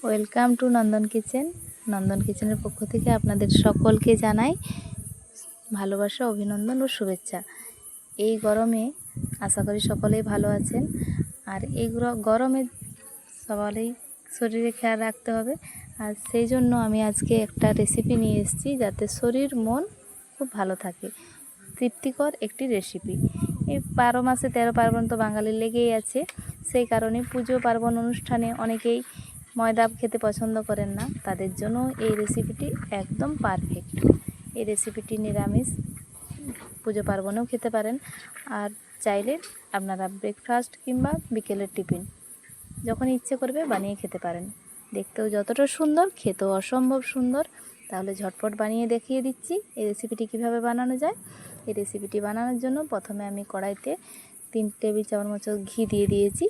Welcome to Nandan kitchen. Nandan কিচেনের পক্ষ থেকে আপনাদের সকলকে জানাই ভালোবাসা, অভিনন্দন ও শুভেচ্ছা। এই গরমে আশা করি সকলেই ভালো আছেন। আর এই গরমে সবারই শরীরে খেয়াল রাখতে হবে। আর সেই জন্য আমি আজকে একটা রেসিপি নিয়ে এসেছি, যাতে শরীর মন খুব ভালো থাকে। তৃপ্তিকর একটি রেসিপি। এই 12 মাসে 13 পার্বণ তো বাঙালির লেগেই আছে। সেই কারণে পুজো পার্বণ অনুষ্ঠানে অনেকেই ময়দা খেতে পছন্দ করেন না, তাদের জন্য এই রেসিপিটি একদম পারফেক্ট। এই রেসিপিটি নিরামিষ পুজো পার্বণেও খেতে পারেন, আর চাইলে আপনারা ব্রেকফাস্ট কিংবা বিকেলের টিফিন যখন ইচ্ছে করবে বানিয়ে খেতে পারেন। দেখতেও যতটা সুন্দর, খেতেও অসম্ভব সুন্দর। তাহলে ঝটপট বানিয়ে দেখিয়ে দিচ্ছি এই রেসিপিটি কিভাবে বানানো যায়। এই রেসিপিটি বানানোর জন্য প্রথমে আমি কড়াইতে 3 টেবিল চামচ ঘি দিয়ে দিয়েছি।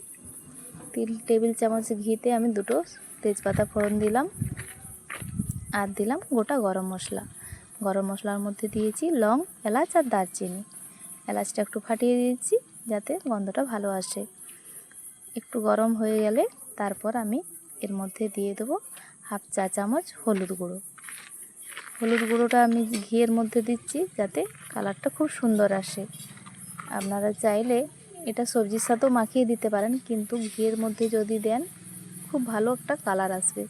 3 টেবিল চামচ ঘিতে আমি 2টো তেজপাতা ফোড়ন দিলাম, আর দিলাম গোটা গরম মশলা। গরম মশলার মধ্যে দিয়েছি লং, এলাচ আর দারচিনি। এলাচটা একটু ফাটিয়ে দিয়েছি যাতে গন্ধটা ভালো আসে। একটু গরম হয়ে গেলে তারপর আমি এর মধ্যে দিয়ে দেবো 1/2 চা চামচ হলুদ গুঁড়ো। হলুদ গুঁড়োটা আমি ঘিয়ের মধ্যে দিচ্ছি যাতে কালারটা খুব সুন্দর আসে। আপনারা চাইলে এটা সবজির সাথেও মাখিয়ে দিতে পারেন, কিন্তু ঘিয়ের মধ্যে যদি দেন খুব ভালো একটা কালার আসবে।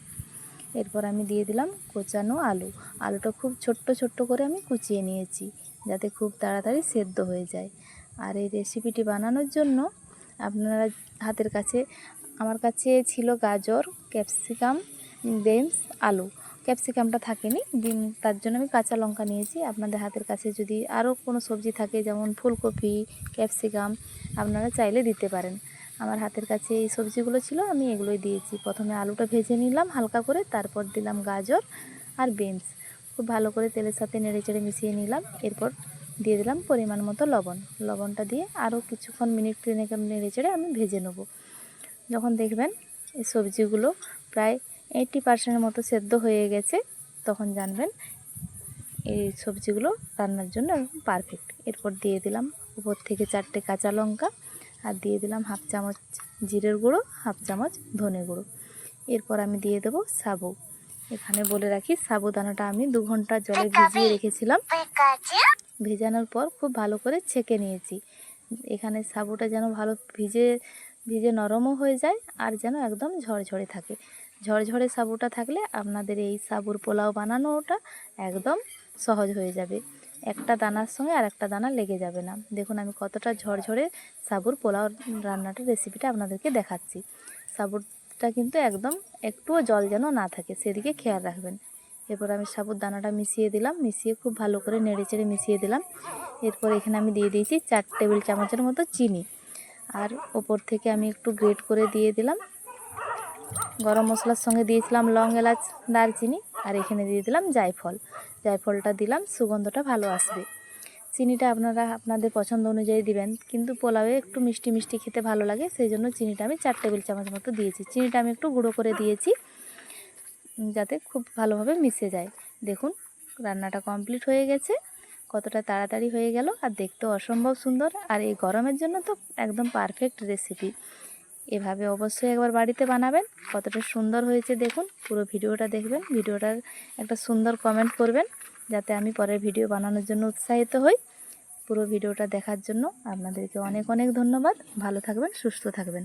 এরপর আমি দিয়ে দিলাম কোচানো আলু। আলুটা খুব ছোট্ট ছোট্ট করে আমি কুচিয়ে নিয়েছি, যাতে খুব তাড়াতাড়ি সেদ্ধ হয়ে যায়। আর এই রেসিপিটি বানানোর জন্য আপনারা হাতের কাছে, আমার কাছে ছিল গাজর, ক্যাপসিকাম, বিনস, আলু। ক্যাপসিকামটা থাকেনি, তার জন্য আমি কাঁচা লঙ্কা নিয়েছি। আপনাদের হাতের কাছে যদি আরও কোনো সবজি থাকে, যেমন ফুলকপি, ক্যাপসিকাম, আপনারা চাইলে দিতে পারেন। আমার হাতের কাছে এই সবজিগুলো ছিল, আমি এগুলোই দিয়েছি। প্রথমে আলুটা ভেজে নিলাম হালকা করে, তারপর দিলাম গাজর আর বিনস। খুব ভালো করে তেলের সাথে নেড়েচেড়ে মিশিয়ে নিলাম। এরপর দিয়ে দিলাম পরিমাণ মতো লবণ। লবণটা দিয়ে আরও কিছুক্ষণ মিনিট 3 নেড়েচেড়ে আমি ভেজে নেব। যখন দেখবেন এই সবজিগুলো প্রায় 80% মতো সেদ্ধ হয়ে গেছে, তখন জানবেন এই সবজিগুলো রান্নার জন্য একদম পারফেক্ট। এরপর দিয়ে দিলাম উপর থেকে 4টে কাঁচা লঙ্কা, আর দিয়ে দিলাম 1/2 চামচ জিরের গুঁড়ো, 1/2 চামচ ধনে গুঁড়ো। এরপর আমি দিয়ে দেবো সাবু। এখানে বলে রাখি, সাবুদানাটা আমি 2 ঘন্টা জলে ভিজিয়ে রেখেছিলাম। ভেজানোর পর খুব ভালো করে ছেঁকে নিয়েছি। এখানে সাবুটা যেন ভালো ভিজে নরমও হয়ে যায়, আর যেন একদম ঝরঝরে থাকে। ঝরঝরে সাবুটা থাকলে আপনাদের এই সাবুর পোলাও বানানোটা একদম সহজ হয়ে যাবে। একটা দানার সঙ্গে আর একটা দানা লেগে যাবে না। দেখুন আমি কতটা ঝরঝরে সাবুর পোলাও রান্নাটার রেসিপিটা আপনাদেরকে দেখাচ্ছি। সাবুটা কিন্তু একদম একটুও জল যেন না থাকে, সেদিকে খেয়াল রাখবেন। এরপর আমি সাবুর দানাটা মিশিয়ে দিলাম, মিশিয়ে খুব ভালো করে নেড়েচেড়ে মিশিয়ে দিলাম। এরপর এখানে আমি দিয়ে দিয়েছি 4 টেবিল চামচের মতো চিনি, আর ওপর থেকে আমি একটু গ্রেট করে দিয়ে দিলাম। গরম মশলার সঙ্গে দিয়েছিলাম লং, এলাচ, দারচিনি, আর এখানে দিয়ে দিলাম জায়ফল। জায়ফলটা দিলাম, সুগন্ধটা ভালো আসবে। চিনিটা আপনারা আপনাদের পছন্দ অনুযায়ী দিবেন, কিন্তু পোলাওয়ে একটু মিষ্টি মিষ্টি খেতে ভালো লাগে, সেই জন্য চিনিটা আমি 4 টেবিল চামচ মতো দিয়েছি। চিনিটা আমি একটু গুঁড়ো করে দিয়েছি যাতে খুব ভালোভাবে মিশে যায়। দেখুন রান্নাটা কমপ্লিট হয়ে গেছে, কতটা তাড়াতাড়ি হয়ে গেল, আর দেখতেও অসম্ভব সুন্দর। আর এই গরমের জন্য তো একদম পারফেক্ট রেসিপি। এভাবে অবশ্যই একবার বাড়িতে বানাবেন। কতটা সুন্দর হয়েছে দেখুন। পুরো ভিডিওটা দেখবেন, ভিডিওটার একটা সুন্দর কমেন্ট করবেন, যাতে আমি পরের ভিডিও বানানোর জন্য উৎসাহিত হই। পুরো ভিডিওটা দেখার জন্য আপনাদেরকে অনেক অনেক ধন্যবাদ। ভালো থাকবেন, সুস্থ থাকবেন।